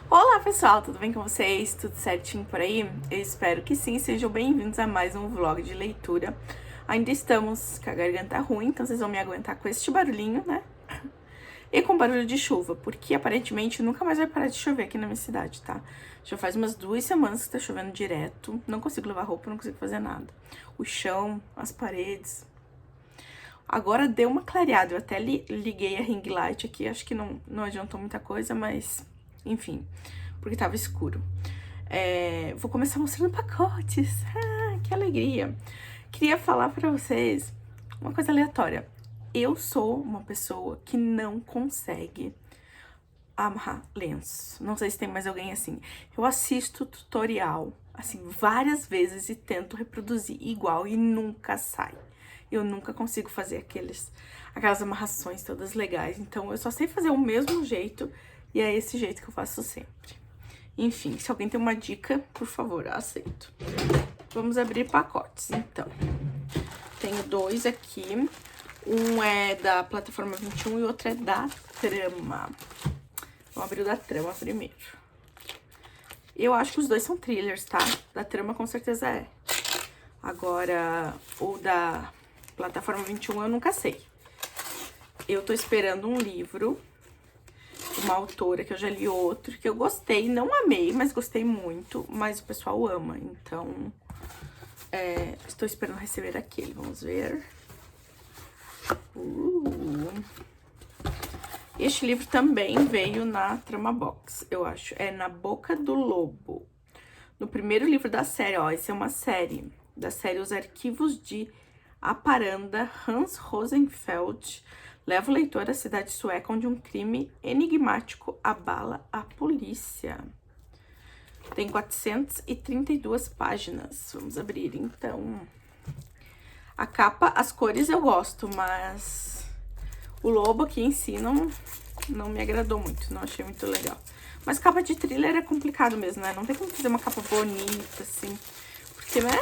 Olá pessoal, tudo bem com vocês? Tudo certinho por aí? Eu espero que sim, sejam bem-vindos a mais um vlog de leitura. Ainda estamos com a garganta ruim, então vocês vão me aguentar com este barulhinho, né? E com barulho de chuva, porque aparentemente nunca mais vai parar de chover aqui na minha cidade, tá? Já faz umas 2 semanas que tá chovendo direto, não consigo lavar roupa, não consigo fazer nada. O chão, as paredes. Agora deu uma clareada, eu até liguei a ring light aqui, acho que não adiantou muita coisa, mas enfim, porque tava escuro. Vou começar mostrando pacotes, que alegria. Queria falar pra vocês uma coisa aleatória. Eu sou uma pessoa que não consegue amarrar lenço. Não sei se tem mais alguém assim. Eu assisto tutorial, assim, várias vezes e tento reproduzir igual e nunca sai. Eu nunca consigo fazer aquelas amarrações todas legais. Então, eu só sei fazer o mesmo jeito e é esse jeito que eu faço sempre. Enfim, se alguém tem uma dica, por favor, eu aceito. Vamos abrir pacotes, então. Tenho 2 aqui. Um é da plataforma 21 e outro é da Trama. Vamos abrir o da Trama primeiro. Eu acho que os dois são thrillers, tá? Da Trama com certeza é. Agora, o da plataforma 21 eu nunca sei. Eu tô esperando um livro, uma autora que eu já li outro, que eu gostei, não amei, mas gostei muito, mas o pessoal ama, então estou esperando receber aquele, vamos ver. Este livro também veio na Trama Box, eu acho, é Na Boca do Lobo. No primeiro livro da série, ó, esse é uma série, da série Os Arquivos de Aparanda, Hans Rosenfeld leva o leitor à cidade sueca onde um crime enigmático abala a polícia. Tem 432 páginas. Vamos abrir, então. A capa, as cores eu gosto, mas o lobo aqui em si não me agradou muito, não achei muito legal. Mas capa de thriller é complicado mesmo, né? Não tem como fazer uma capa bonita, assim, porque, né?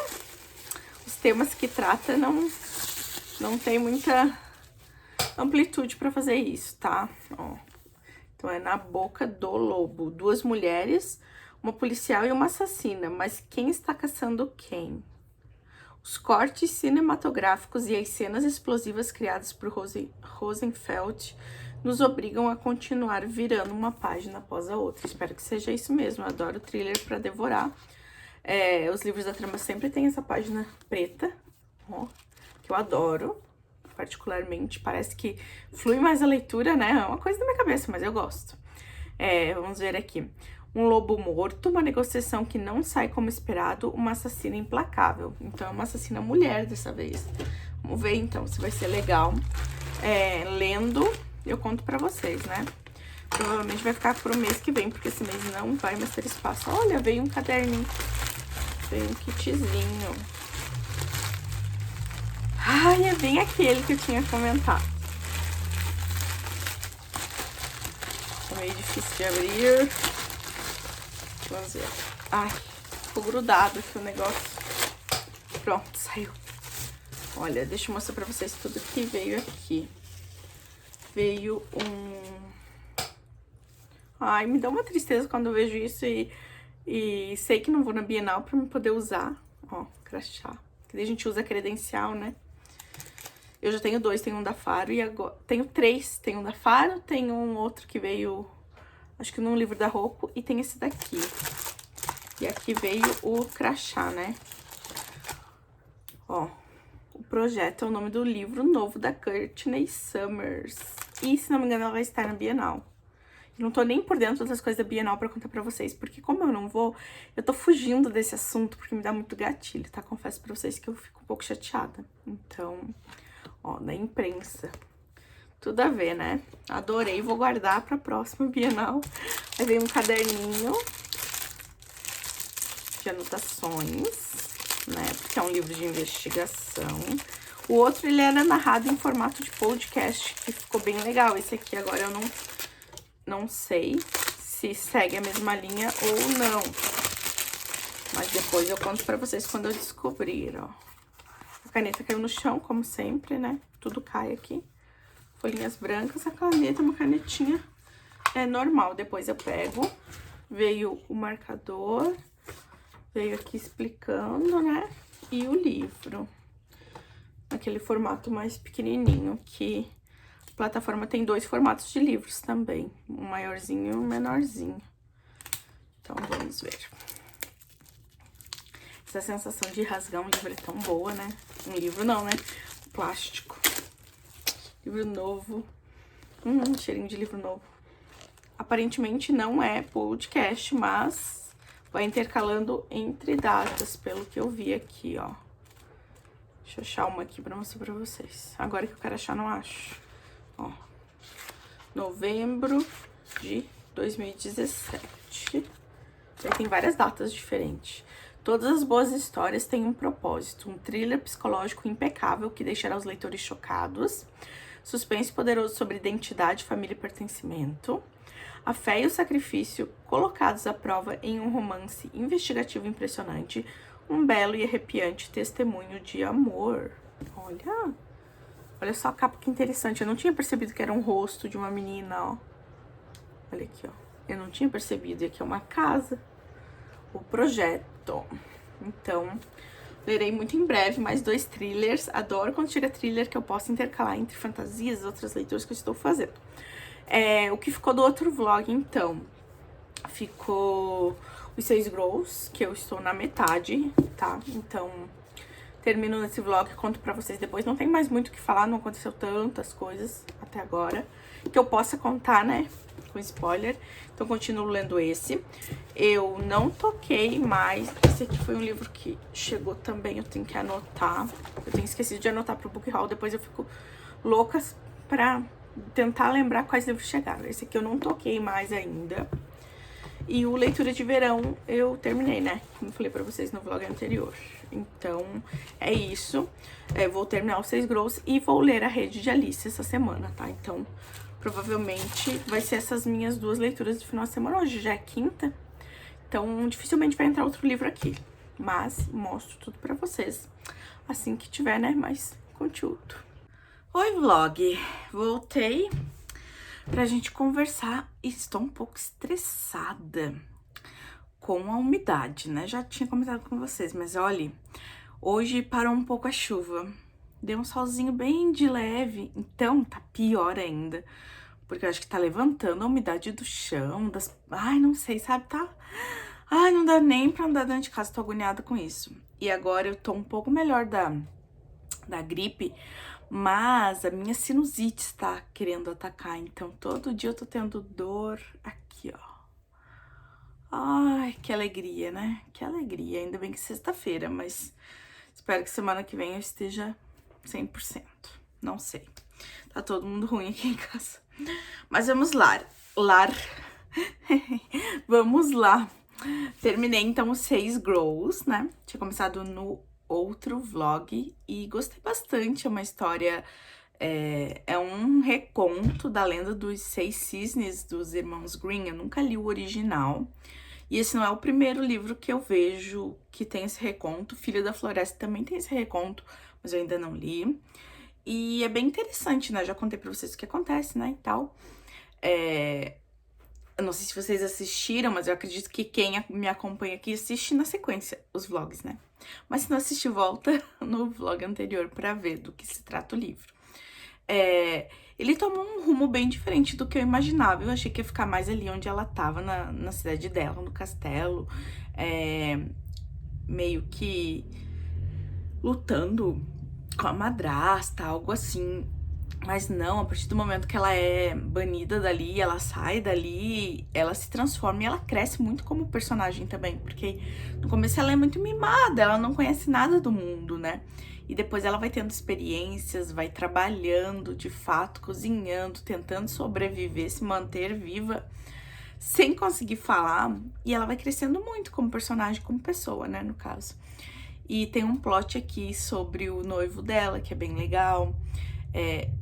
Os temas que trata não tem muita amplitude pra fazer isso, tá? Ó. Então, é Na Boca do Lobo. 2 mulheres, uma policial e uma assassina. Mas quem está caçando quem? Os cortes cinematográficos e as cenas explosivas criadas por Rosenfeld nos obrigam a continuar virando uma página após a outra. Espero que seja isso mesmo. Eu adoro thriller pra devorar. Os livros da Trama sempre tem essa página preta, ó, que eu adoro. Particularmente, parece que flui mais a leitura, né? É uma coisa da minha cabeça, mas eu gosto. Vamos ver aqui. Um lobo morto, uma negociação que não sai como esperado, uma assassina implacável. Então, é uma assassina mulher dessa vez. Vamos ver, então, se vai ser legal. Lendo, eu conto pra vocês, né? Provavelmente vai ficar pro mês que vem, porque esse mês não vai mais ter espaço. Olha, veio um caderninho. Veio um kitzinho. Ai, é bem aquele que eu tinha comentado. É meio difícil de abrir. Vamos ver. Ai, ficou grudado aqui o negócio. Pronto, saiu. Olha, deixa eu mostrar pra vocês tudo que veio aqui. Veio um... Ai, me dá uma tristeza quando eu vejo isso e sei que não vou na Bienal pra me poder usar. Ó, crachá. Que daí a gente usa credencial, né? Eu já tenho 2, tenho um da Faro e agora... Tenho 3, tem um da Faro, tem um outro que veio, acho que num livro da Rocco, e tem esse daqui. E aqui veio o crachá, né? Ó, o projeto é o nome do livro novo da Courtney Summers. E, se não me engano, ela vai estar na Bienal. Eu não tô nem por dentro das coisas da Bienal pra contar pra vocês, porque como eu não vou, eu tô fugindo desse assunto, porque me dá muito gatilho, tá? Confesso pra vocês que eu fico um pouco chateada. Então... Ó, da imprensa. Tudo a ver, né? Adorei, vou guardar pra próxima Bienal. Aí vem um caderninho de anotações, né? Porque é um livro de investigação. O outro, ele era narrado em formato de podcast, que ficou bem legal. Esse aqui agora eu não sei se segue a mesma linha ou não. Mas depois eu conto pra vocês quando eu descobrir, ó. A caneta caiu no chão, como sempre, né? Tudo cai aqui. Folhinhas brancas, a caneta, uma canetinha normal. Depois eu pego veio o marcador, veio aqui explicando, né? E o livro. Aquele formato mais pequenininho, que a plataforma tem 2 formatos de livros também. Um maiorzinho e um menorzinho. Então, vamos ver. Essa sensação de rasgar um livro é tão boa, né? Um livro não, né? Plástico. Livro novo. Cheirinho de livro novo. Aparentemente não é podcast, mas vai intercalando entre datas, pelo que eu vi aqui, ó. Deixa eu achar uma aqui pra mostrar pra vocês. Agora que eu quero achar, não acho. Ó. Novembro de 2017. Aí tem várias datas diferentes. Todas as boas histórias têm um propósito. Um thriller psicológico impecável que deixará os leitores chocados. Suspense poderoso sobre identidade, família e pertencimento. A fé e o sacrifício colocados à prova em um romance investigativo impressionante. Um belo e arrepiante testemunho de amor. Olha só a capa que interessante. Eu não tinha percebido que era um rosto de uma menina, ó. Olha aqui, ó. Eu não tinha percebido. E aqui é uma casa. O projeto. Então, lerei muito em breve mais 2 thrillers. Adoro quando chega thriller que eu posso intercalar entre fantasias e outras leituras que eu estou fazendo. O que ficou do outro vlog, então, ficou os 6 Grows, que eu estou na metade, tá? Então, termino nesse vlog e conto pra vocês depois. Não tem mais muito o que falar, não aconteceu tantas coisas até agora que eu possa contar, né? Com spoiler. Então, continuo lendo esse. Eu não toquei mais. Esse aqui foi um livro que chegou também, eu tenho que anotar. Eu tenho esquecido de anotar pro book haul, depois eu fico louca pra tentar lembrar quais livros chegaram. Esse aqui eu não toquei mais ainda. E o Leitura de Verão eu terminei, né? Como eu falei pra vocês no vlog anterior. Então, é isso. Vou terminar os 6 Grows e vou ler A Rede de Alice essa semana, tá? Então, provavelmente vai ser essas minhas 2 leituras do final de semana. Hoje já é quinta, então dificilmente vai entrar outro livro aqui. Mas mostro tudo pra vocês assim que tiver, né? Mais conteúdo. Oi, vlog! Voltei pra gente conversar. Estou um pouco estressada com a umidade, né? Já tinha comentado com vocês, mas olha, hoje parou um pouco a chuva. Deu um solzinho bem de leve, então tá pior ainda. Porque eu acho que tá levantando a umidade do chão, Ai, não sei, sabe? Tá... Ai, não dá nem pra andar dentro de casa, tô agoniada com isso. E agora eu tô um pouco melhor da gripe, mas a minha sinusite está querendo atacar. Então, todo dia eu tô tendo dor aqui, ó. Ai, que alegria, né? Que alegria. Ainda bem que sexta-feira, mas espero que semana que vem eu esteja 100%. Não sei. Tá todo mundo ruim aqui em casa. Mas vamos lá. Vamos lá. Terminei, então, os 6 Grows, né? Tinha começado no outro vlog e gostei bastante. É uma história... É um reconto da lenda dos 6 cisnes dos irmãos Grimm. Eu nunca li o original. E esse não é o primeiro livro que eu vejo que tem esse reconto. Filha da Floresta também tem esse reconto, mas eu ainda não li. E é bem interessante, né? Já contei pra vocês o que acontece, né, e tal. Eu não sei se vocês assistiram, mas eu acredito que quem me acompanha aqui assiste na sequência os vlogs, né? Mas se não assistir, volta no vlog anterior pra ver do que se trata o livro. Ele tomou um rumo bem diferente do que eu imaginava. Eu achei que ia ficar mais ali onde ela tava, na cidade dela, no castelo. Meio que lutando com a madrasta, algo assim. Mas não, a partir do momento que ela é banida dali, ela sai dali, ela se transforma e ela cresce muito como personagem também. Porque no começo ela é muito mimada, ela não conhece nada do mundo, né? E depois ela vai tendo experiências, vai trabalhando de fato, cozinhando, tentando sobreviver, se manter viva, sem conseguir falar. E ela vai crescendo muito como personagem, como pessoa, né, no caso. E tem um plot aqui sobre o noivo dela, que é bem legal.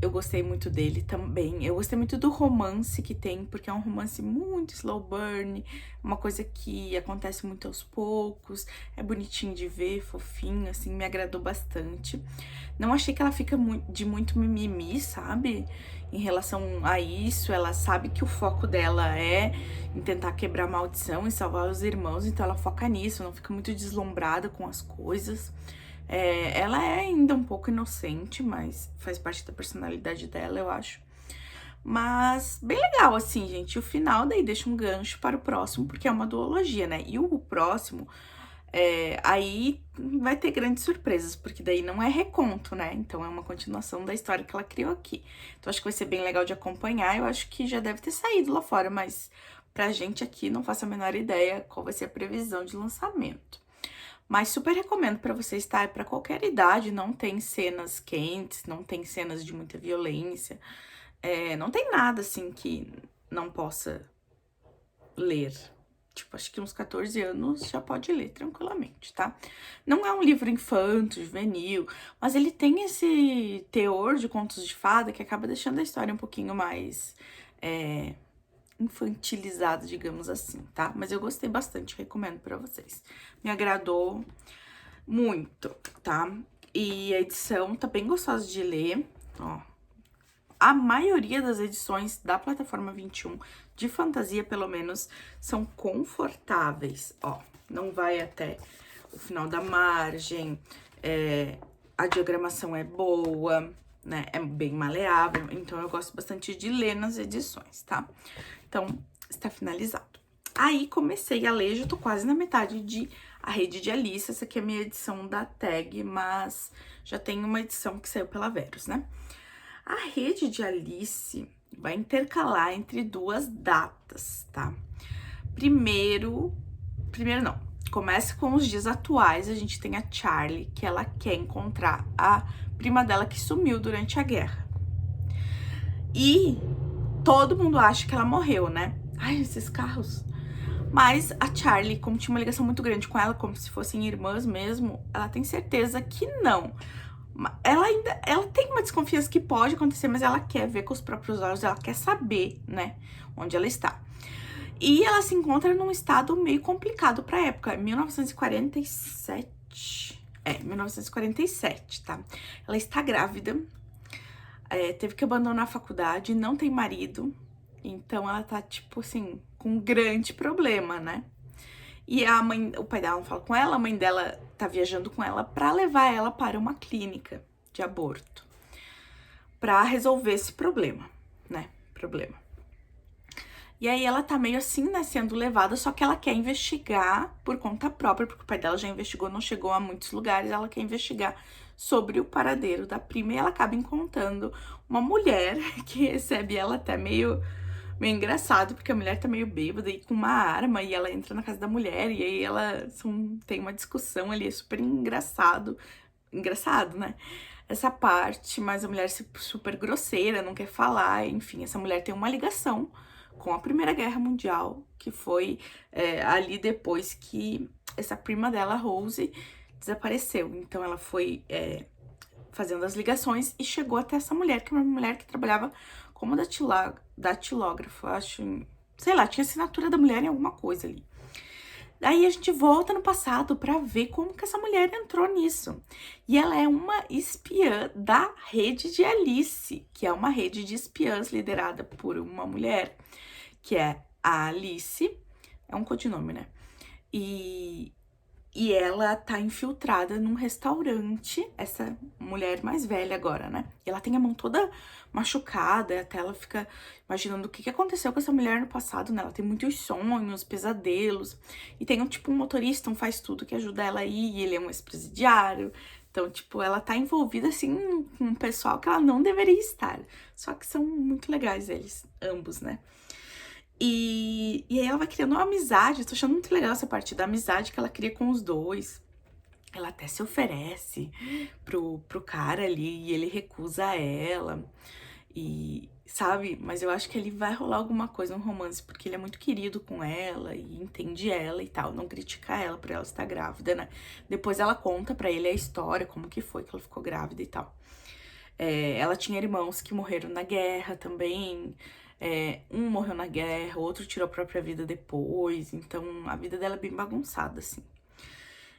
Eu gostei muito dele também. Eu gostei muito do romance que tem, porque é um romance muito slow burn, uma coisa que acontece muito aos poucos, é bonitinho de ver, fofinho, assim, me agradou bastante. Não achei que ela fica de muito mimimi, sabe? Em relação a isso, ela sabe que o foco dela é em tentar quebrar a maldição e salvar os irmãos, então ela foca nisso, não fica muito deslumbrada com as coisas. Ela é ainda um pouco inocente, mas faz parte da personalidade dela, eu acho. Mas bem legal, assim, gente. O final daí deixa um gancho para o próximo, porque é uma duologia, né? E o próximo, aí vai ter grandes surpresas, porque daí não é reconto, né? Então é uma continuação da história que ela criou aqui. Então acho que vai ser bem legal de acompanhar. Eu acho que já deve ter saído lá fora, mas pra gente aqui não faço a menor ideia qual vai ser a previsão de lançamento. Mas super recomendo pra vocês, tá? É pra qualquer idade, não tem cenas quentes, não tem cenas de muita violência, não tem nada assim que não possa ler. Tipo, acho que uns 14 anos já pode ler tranquilamente, tá? Não é um livro infanto, juvenil, mas ele tem esse teor de contos de fada que acaba deixando a história um pouquinho mais infantilizado, digamos assim, tá? Mas eu gostei bastante, recomendo pra vocês. Me agradou muito, tá? E a edição tá bem gostosa de ler, ó. A maioria das edições da plataforma 21, de fantasia pelo menos, são confortáveis, ó. Não vai até o final da margem, a diagramação é boa, né? É bem maleável, então eu gosto bastante de ler nas edições, tá? Então, está finalizado. Aí, comecei a ler, já tô quase na metade de A Rede de Alice. Essa aqui é a minha edição da tag, mas já tem uma edição que saiu pela Verus, né? A Rede de Alice vai intercalar entre duas datas, tá? Primeiro não. Começa com os dias atuais, a gente tem a Charlie, que ela quer encontrar a prima dela que sumiu durante a guerra. E todo mundo acha que ela morreu, né? Ai, esses carros. Mas a Charlie, como tinha uma ligação muito grande com ela, como se fossem irmãs mesmo, ela tem certeza que não. Ela tem uma desconfiança que pode acontecer, mas ela quer ver com os próprios olhos, ela quer saber, né, onde ela está. E ela se encontra num estado meio complicado pra época, 1947. 1947, tá? Ela está grávida, teve que abandonar a faculdade, não tem marido, então ela tá, tipo assim, com um grande problema, né? E o pai dela não fala com ela, a mãe dela tá viajando com ela pra levar ela para uma clínica de aborto. Pra resolver esse problema, né? E aí ela tá meio assim, né, sendo levada, só que ela quer investigar por conta própria, porque o pai dela já investigou, não chegou a muitos lugares, ela quer investigar sobre o paradeiro da prima e ela acaba encontrando uma mulher que recebe ela até meio engraçado, porque a mulher tá meio bêbada e com uma arma, e ela entra na casa da mulher, e aí tem uma discussão ali, é super engraçado, né? Essa parte, mas a mulher é super grosseira, não quer falar, enfim, essa mulher tem uma ligação com a Primeira Guerra Mundial, que foi ali depois que essa prima dela, Rose, desapareceu. Então ela foi fazendo as ligações e chegou até essa mulher, que é uma mulher que trabalhava como datilógrafo, acho, sei lá, tinha assinatura da mulher em alguma coisa ali. Daí a gente volta no passado pra ver como que essa mulher entrou nisso. E ela é uma espiã da Rede de Alice, que é uma rede de espiãs liderada por uma mulher, que é a Alice, é um codinome, né? E ela tá infiltrada num restaurante, essa mulher mais velha agora, né? E ela tem a mão toda machucada, até ela fica imaginando o que aconteceu com essa mulher no passado, né? Ela tem muitos sonhos, pesadelos. E tem um motorista, um faz tudo que ajuda ela aí, e ele é um ex-presidiário. Então, tipo, ela tá envolvida, assim, com um pessoal que ela não deveria estar. Só que são muito legais eles, ambos, né? E aí ela vai criando uma amizade, eu tô achando muito legal essa parte da amizade que ela cria com os dois. Ela até se oferece pro cara ali e ele recusa ela. E, sabe, mas eu acho que ele vai rolar alguma coisa, um romance, porque ele é muito querido com ela e entende ela e tal, não critica ela por ela estar grávida, né? Depois ela conta pra ele a história, como que foi que ela ficou grávida e tal. Ela tinha irmãos que morreram na guerra também. Um morreu na guerra, o outro tirou a própria vida depois. Então, a vida dela é bem bagunçada, assim.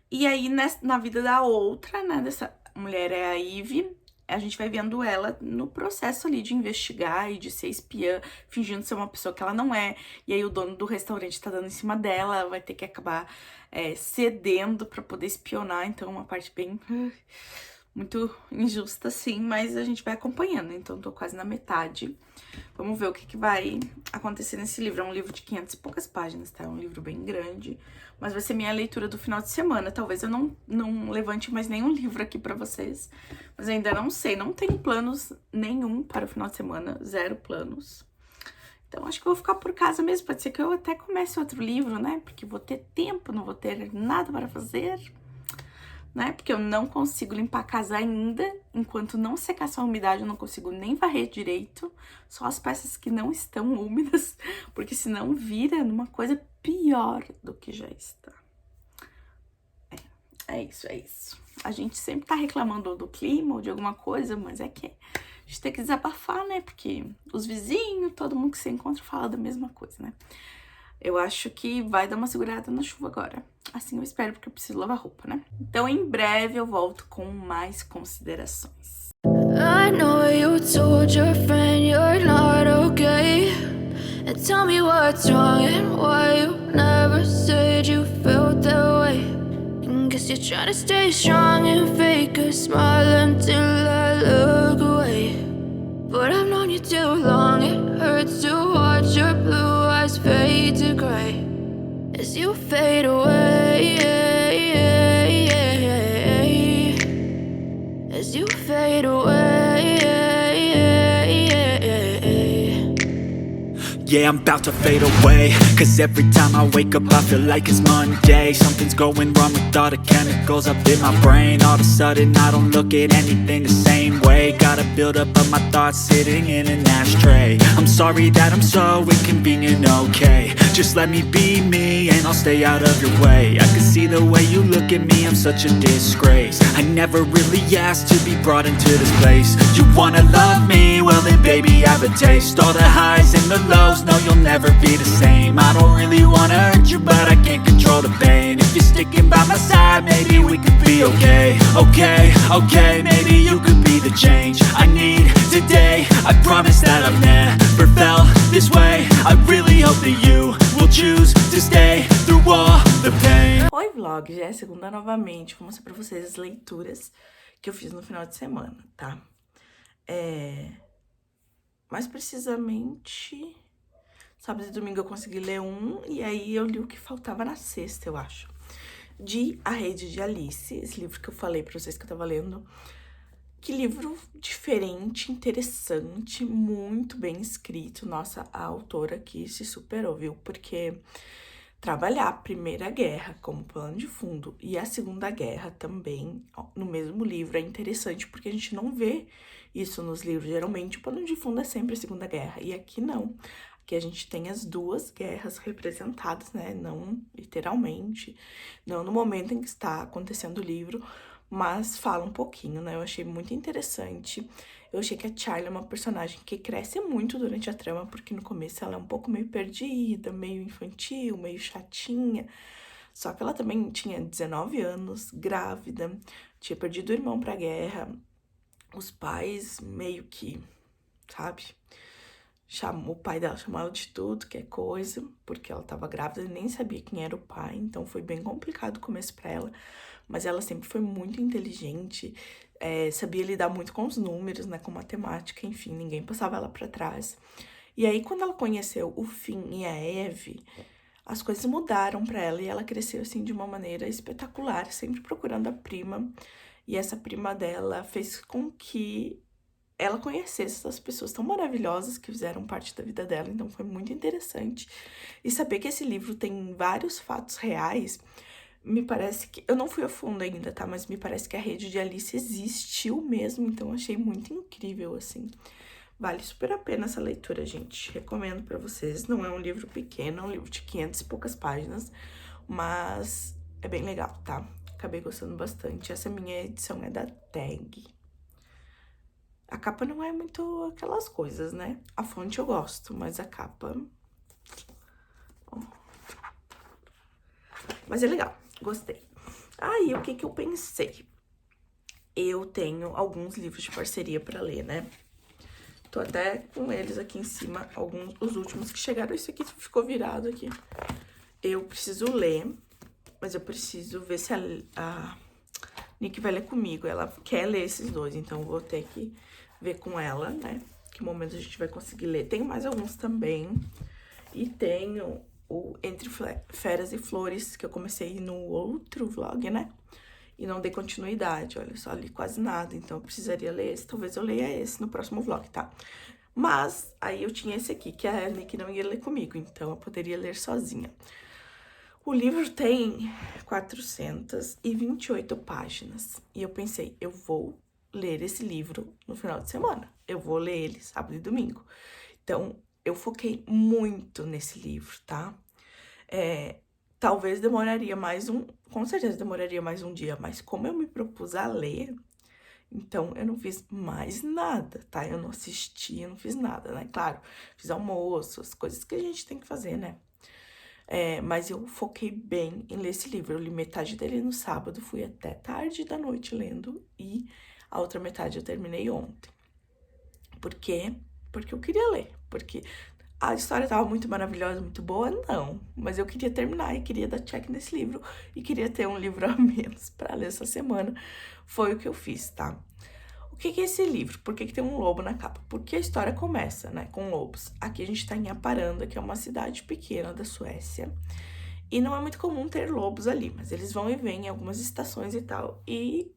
E aí, na vida da outra, né, dessa mulher é a Ivy, a gente vai vendo ela no processo ali de investigar e de ser espiã, fingindo ser uma pessoa que ela não é. E aí o dono do restaurante tá dando em cima dela, ela vai ter que acabar cedendo pra poder espionar. Então, uma parte bem... muito injusta, sim, mas a gente vai acompanhando. Então, tô quase na metade. Vamos ver o que vai acontecer nesse livro. É um livro de 500 e poucas páginas, tá? É um livro bem grande, mas vai ser minha leitura do final de semana. Talvez eu não levante mais nenhum livro aqui pra vocês, mas ainda não sei. Não tenho planos nenhum para o final de semana, 0 planos. Então, acho que eu vou ficar por casa mesmo. Pode ser que eu até comece outro livro, né? Porque vou ter tempo, não vou ter nada para fazer, né? Porque eu não consigo limpar a casa ainda. Enquanto não secar essa umidade, eu não consigo nem varrer direito. Só as peças que não estão úmidas, porque senão vira numa coisa pior do que já está. É isso. A gente sempre tá reclamando do clima ou de alguma coisa, mas é que a gente tem que desabafar, né? Porque os vizinhos, todo mundo que se encontra fala da mesma coisa, né? Eu acho que vai dar uma segurada na chuva agora. Assim eu espero, porque eu preciso lavar roupa, né? Então, em breve, eu volto com mais considerações. I know you told your friend you're not okay. And tell me what's wrong and why you never said you felt that way. And guess you're trying to stay strong and fake a smile until I look away. But I've known you too long, it hurts to watch your blue eyes fade to gray as you fade away, as you fade away. Yeah, I'm about to fade away, cause every time I wake up I feel like it's Monday. Something's going wrong with all the chemicals up in my brain. All of a sudden I don't look at anything the same way. Got a build up of my thoughts sitting in an ashtray. I'm sorry that I'm so inconvenient, okay. Just let me be me and I'll stay out of your way. I can see the way you look at me, I'm such a disgrace. I never really asked to be brought into this place. You wanna love me? Well then baby have a taste. All the highs and the lows, no you'll never be the same. I don't really wanna hurt you but I can't control the pain. If you're sticking by my side, maybe we could be okay. Okay, maybe you could be the change I need today. I promise that I've never felt this way. I really hope that you will choose to stay through all the pain. Oi vlog, já é segunda novamente. Vou mostrar pra vocês as leituras que eu fiz no final de semana, tá? Mais precisamente, sábado e domingo eu consegui ler um, e aí eu li o que faltava na sexta, eu acho. De A Rede de Alice, esse livro que eu falei pra vocês que eu tava lendo. Que livro diferente, interessante, muito bem escrito. Nossa, a autora aqui se superou, viu? Porque trabalhar a Primeira Guerra como plano de fundo e a Segunda Guerra também no mesmo livro é interessante, porque a gente não vê isso nos livros. Geralmente o plano de fundo é sempre a Segunda Guerra, e aqui não. Aqui a gente tem as duas guerras representadas, né? Não literalmente, não no momento em que está acontecendo o livro, mas fala um pouquinho, né? Eu achei muito interessante. Eu achei que a Charlie é uma personagem que cresce muito durante a trama, porque no começo ela é um pouco meio perdida, meio infantil, meio chatinha. Só que ela também tinha 19 anos, grávida, tinha perdido o irmão pra guerra. Os pais meio que, sabe? O pai dela chamou ela de tudo, que é coisa, porque ela tava grávida e nem sabia quem era o pai, então foi bem complicado o começo pra ela. Mas ela sempre foi muito inteligente, sabia lidar muito com os números, né, com matemática, enfim, ninguém passava ela pra trás. E aí, quando ela conheceu o Finn e a Eve, as coisas mudaram pra ela e ela cresceu, assim, de uma maneira espetacular, sempre procurando a prima. E essa prima dela fez com que ela conhecesse essas pessoas tão maravilhosas que fizeram parte da vida dela, então foi muito interessante. E saber que esse livro tem vários fatos reais, me parece que... Eu não fui a fundo ainda, tá? Mas me parece que a Rede de Alice existiu mesmo, então achei muito incrível, assim. Vale super a pena essa leitura, gente. Recomendo pra vocês. Não é um livro pequeno, é um livro de 500 e poucas páginas, mas é bem legal, tá? Acabei gostando bastante. Essa minha edição é da Tag. A capa não é muito aquelas coisas, né? A fonte eu gosto, mas a capa... Ó. Mas é legal, gostei. Aí, o que que eu pensei? Eu tenho alguns livros de parceria pra ler, né? Tô até com eles aqui em cima, os últimos que chegaram. Esse aqui ficou virado aqui. Eu preciso ler, mas eu preciso ver se a Nick vai ler comigo. Ela quer ler esses dois, então eu vou ter que ver com ela, né? Que momento a gente vai conseguir ler. Tenho mais alguns também. E tenho o Entre Feras e Flores, que eu comecei no outro vlog, né? E não dei continuidade, olha, só li quase nada, então eu precisaria ler esse, talvez eu leia esse no próximo vlog, tá? Mas, aí eu tinha esse aqui, que a Nick não ia ler comigo, então eu poderia ler sozinha. O livro tem 428 páginas, e eu pensei, eu vou ler esse livro no final de semana, eu vou ler ele sábado e domingo. Então, eu foquei muito nesse livro, tá? Talvez demoraria com certeza demoraria mais um dia, mas como eu me propus a ler, então eu não fiz mais nada, tá? Eu não assisti, eu não fiz nada, né? Claro, fiz almoço, as coisas que a gente tem que fazer, né? Mas eu foquei bem em ler esse livro. Eu li metade dele no sábado, fui até tarde da noite lendo, e a outra metade eu terminei ontem. Por quê? Porque eu queria ler, porque... A história tava muito maravilhosa, muito boa? Não. Mas eu queria terminar e queria dar check nesse livro. E queria ter um livro a menos pra ler essa semana. Foi o que eu fiz, tá? O que é esse livro? Por que tem um lobo na capa? Porque a história começa, né, com lobos. Aqui a gente tá em Haparanda, que é uma cidade pequena da Suécia. E não é muito comum ter lobos ali, mas eles vão e vêm em algumas estações e tal. E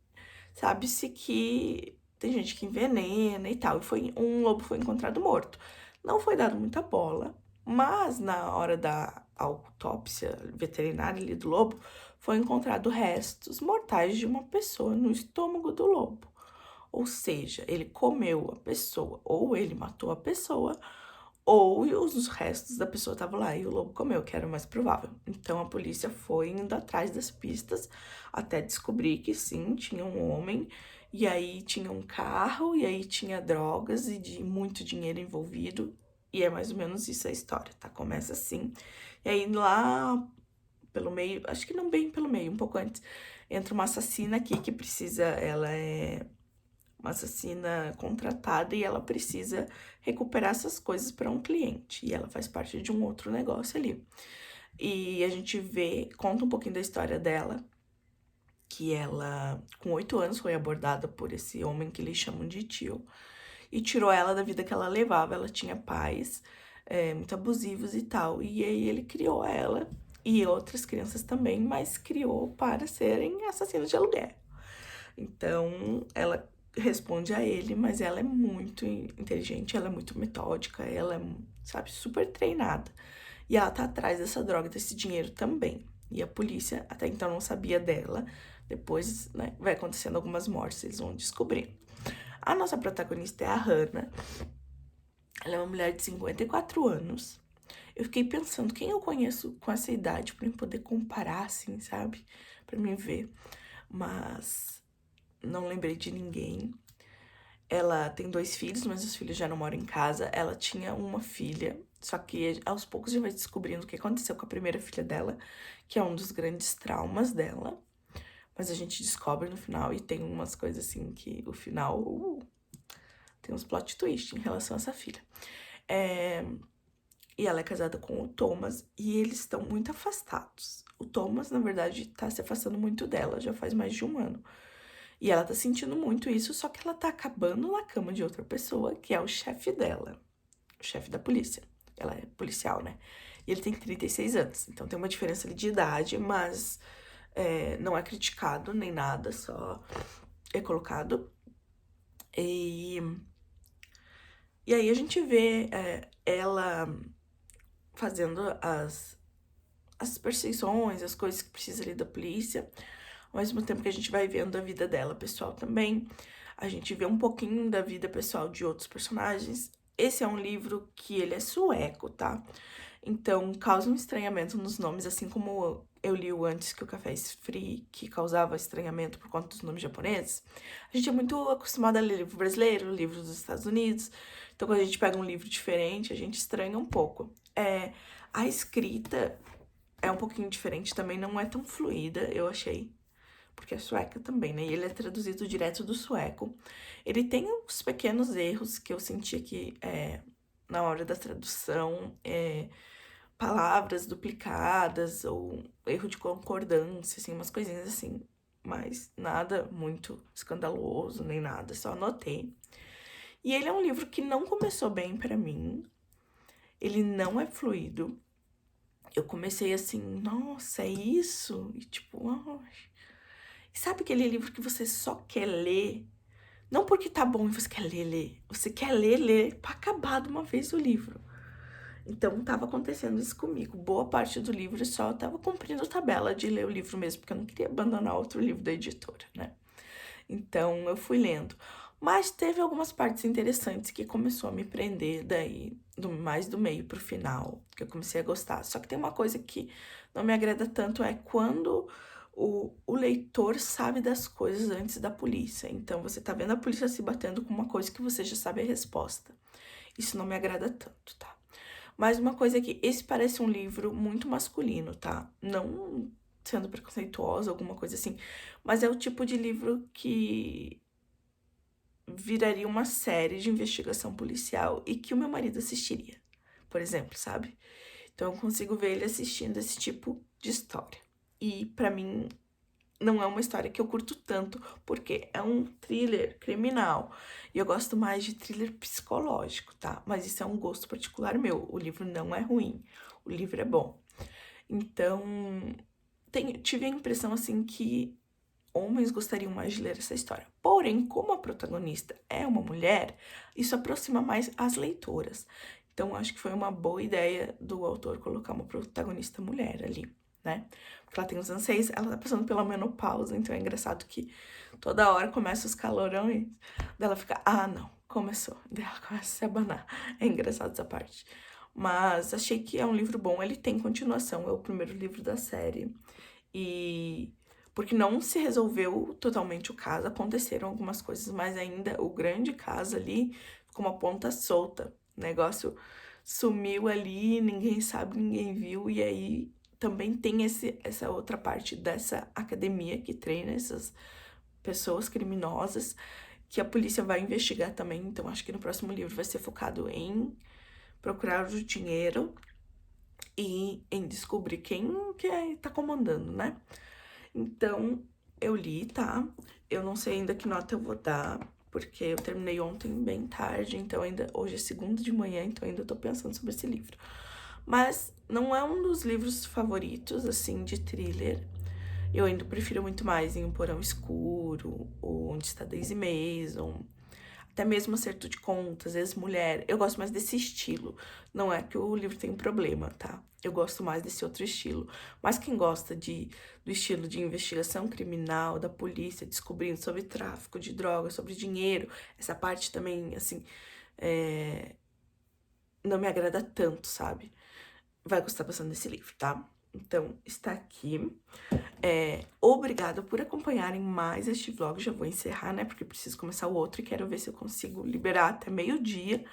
sabe-se que tem gente que envenena e tal. E um lobo foi encontrado morto. Não foi dado muita bola, mas na hora da autópsia veterinária ali do lobo, foi encontrado restos mortais de uma pessoa no estômago do lobo. Ou seja, ele comeu a pessoa, ou ele matou a pessoa, ou os restos da pessoa estavam lá e o lobo comeu, que era o mais provável. Então, a polícia foi indo atrás das pistas até descobrir que sim, tinha um homem. E aí tinha um carro, e aí tinha drogas e muito dinheiro envolvido. E é mais ou menos isso a história, tá? Começa assim. E aí lá pelo meio, acho que não bem pelo meio, um pouco antes, entra uma assassina aqui que precisa, ela é uma assassina contratada e ela precisa recuperar essas coisas para um cliente. E ela faz parte de um outro negócio ali. E a gente conta um pouquinho da história dela, que ela, com 8 anos, foi abordada por esse homem que eles chamam de tio, e tirou ela da vida que ela levava. Ela tinha pais muito abusivos e tal, e aí ele criou ela, e outras crianças também, mas criou para serem assassinos de aluguel. Então, ela responde a ele, mas ela é muito inteligente, ela é muito metódica, ela é, sabe, super treinada. E ela tá atrás dessa droga, desse dinheiro também. E a polícia até então não sabia dela. Depois, né, vai acontecendo algumas mortes, eles vão descobrir. A nossa protagonista é a Hannah. Ela é uma mulher de 54 anos. Eu fiquei pensando, quem eu conheço com essa idade pra eu poder comparar, assim, sabe? Pra mim ver. Mas não lembrei de ninguém. Ela tem 2 filhos, mas os filhos já não moram em casa. Ela tinha uma filha, só que aos poucos a gente vai descobrindo o que aconteceu com a primeira filha dela, que é um dos grandes traumas dela. Mas a gente descobre no final, e tem umas coisas assim que o final... tem uns plot twist em relação a essa filha. E ela é casada com o Thomas, e eles estão muito afastados. O Thomas, na verdade, tá se afastando muito dela, já faz mais de 1 ano. E ela tá sentindo muito isso, só que ela tá acabando na cama de outra pessoa, que é o chefe dela. O chefe da polícia. Ela é policial, né? E ele tem 36 anos, então tem uma diferença ali de idade, mas não é criticado nem nada, só é colocado. E aí a gente vê ela fazendo as perseguições, as coisas que precisa ali da polícia, ao mesmo tempo que a gente vai vendo a vida dela pessoal também. A gente vê um pouquinho da vida pessoal de outros personagens. Esse é um livro que ele é sueco, tá? Então, causa um estranhamento nos nomes, assim como eu li o Antes que o Café Esfrie, que causava estranhamento por conta dos nomes japoneses. A gente é muito acostumado a ler livro brasileiro, livro dos Estados Unidos. Então, quando a gente pega um livro diferente, a gente estranha um pouco. A escrita é um pouquinho diferente também, não é tão fluida, eu achei. Porque é sueca também, né? E ele é traduzido direto do sueco. Ele tem uns pequenos erros que eu senti que na hora da tradução, palavras duplicadas ou erro de concordância, assim, umas coisinhas assim. Mas nada muito escandaloso, nem nada, só anotei. E ele é um livro que não começou bem pra mim. Ele não é fluido. Eu comecei assim, nossa, é isso? E tipo, sabe aquele livro que você só quer ler? Não porque tá bom e você quer ler. Você quer ler pra acabar de uma vez o livro. Então, tava acontecendo isso comigo. Boa parte do livro eu só tava cumprindo tabela de ler o livro mesmo, porque eu não queria abandonar outro livro da editora, né? Então, eu fui lendo. Mas teve algumas partes interessantes que começou a me prender daí, mais do meio pro final, que eu comecei a gostar. Só que tem uma coisa que não me agrada tanto, é quando o leitor sabe das coisas antes da polícia. Então, você tá vendo a polícia se batendo com uma coisa que você já sabe a resposta. Isso não me agrada tanto, tá? Mas uma coisa é que esse parece um livro muito masculino, tá? Não sendo preconceituosa, alguma coisa assim, mas é o tipo de livro que viraria uma série de investigação policial e que o meu marido assistiria, por exemplo, sabe? Então eu consigo ver ele assistindo esse tipo de história. E pra mim não é uma história que eu curto tanto, porque é um thriller criminal. E eu gosto mais de thriller psicológico, tá? Mas isso é um gosto particular meu. O livro não é ruim, o livro é bom. Então, tive a impressão, assim, que homens gostariam mais de ler essa história. Porém, como a protagonista é uma mulher, isso aproxima mais as leitoras. Então, acho que foi uma boa ideia do autor colocar uma protagonista mulher ali, né? Porque ela tem os anseios, ela tá passando pela menopausa, então é engraçado que toda hora começa os calorões, daí ela fica, não, começou, daí ela começa a se abanar. É engraçado essa parte. Mas achei que é um livro bom, ele tem continuação, é o primeiro livro da série. E porque não se resolveu totalmente o caso, aconteceram algumas coisas, mas ainda o grande caso ali ficou uma ponta solta. O negócio sumiu ali, ninguém sabe, ninguém viu, e aí também tem essa outra parte dessa academia que treina essas pessoas criminosas, que a polícia vai investigar também. Então, acho que no próximo livro vai ser focado em procurar o dinheiro e em descobrir quem que tá comandando, né? Então, eu li, tá? Eu não sei ainda que nota eu vou dar, porque eu terminei ontem bem tarde, então ainda hoje é segunda de manhã, então ainda tô pensando sobre esse livro. Mas não é um dos livros favoritos, assim, de thriller. Eu ainda prefiro muito mais em Um Porão Escuro, ou Onde Está Daisy Mason, até mesmo Acerto de Contas, Ex-Mulher. Eu gosto mais desse estilo. Não é que o livro tem um problema, tá? Eu gosto mais desse outro estilo. Mas quem gosta do estilo de investigação criminal, da polícia, descobrindo sobre tráfico de drogas, sobre dinheiro, essa parte também, assim, não me agrada tanto, sabe? Vai gostar bastante desse livro, tá? Então, está aqui. Obrigada por acompanharem mais este vlog. Já vou encerrar, né? Porque preciso começar o outro e quero ver se eu consigo liberar até meio-dia.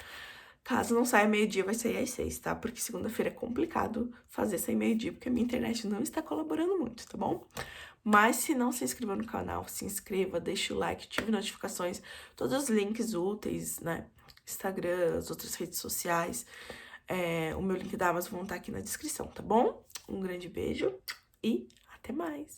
Caso não saia meio-dia, vai sair às 6, tá? Porque segunda-feira é complicado fazer sair meio-dia, porque a minha internet não está colaborando muito, tá bom? Mas se não se inscreveu no canal, se inscreva, deixa o like, ative notificações, todos os links úteis, né? Instagram, as outras redes sociais. O meu link da Amazon vão estar aqui na descrição, tá bom? Um grande beijo e até mais!